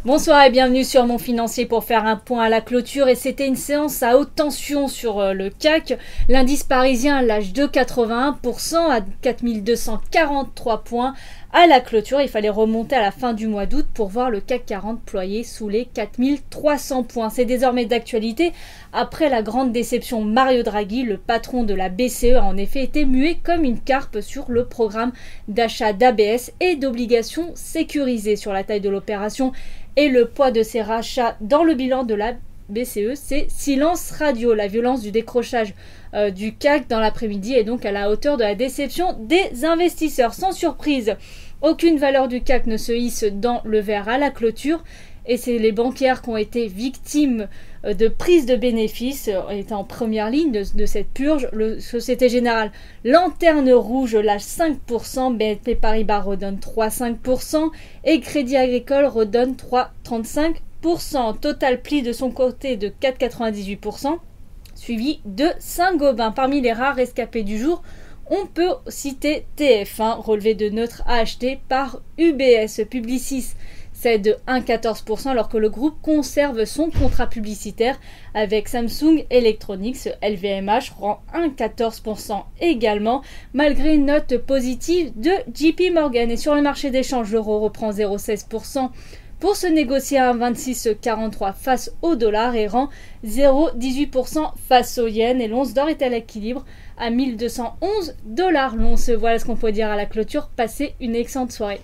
Bonsoir et bienvenue sur Mon Financier pour faire un point à la clôture. Et c'était une séance à haute tension sur le CAC. L'indice parisien lâche de 81% à 4243 points. À la clôture, il fallait remonter à la fin du mois d'août pour voir le CAC 40 ployer sous les 4300 points. C'est désormais d'actualité. Après la grande déception, Mario Draghi, le patron de la BCE, a en effet été muet comme une carpe sur le programme d'achat d'ABS et d'obligations sécurisées. Sur la taille de l'opération et le poids de ces rachats dans le bilan de la BCE, c'est silence radio. La violence du décrochage du CAC dans l'après-midi est donc à la hauteur de la déception des investisseurs. Sans surprise, aucune valeur du CAC ne se hisse dans le vert à la clôture. Et c'est les banquières qui ont été victimes de prise de bénéfices, étant en première ligne de cette purge. Le Société Générale, lanterne rouge, lâche 5%, BNP Paribas redonne 3,5% et Crédit Agricole redonne 3,35%. Total plie de son côté de 4,98%, suivi de Saint-Gobain. Parmi les rares rescapés du jour, on peut citer TF1, relevé de neutre à acheter par UBS. Publicis, c'est de 1,14% alors que le groupe conserve son contrat publicitaire avec Samsung Electronics. LVMH rend 1,14% également malgré une note positive de JP Morgan. Et sur le marché d'échange, l'euro reprend 0,16% pour se négocier à 1,2643 face au dollar et rend 0,18% face au yen. Et l'once d'or est à l'équilibre à $1,211 l'once. Voilà ce qu'on peut dire à la clôture. Passez une excellente soirée.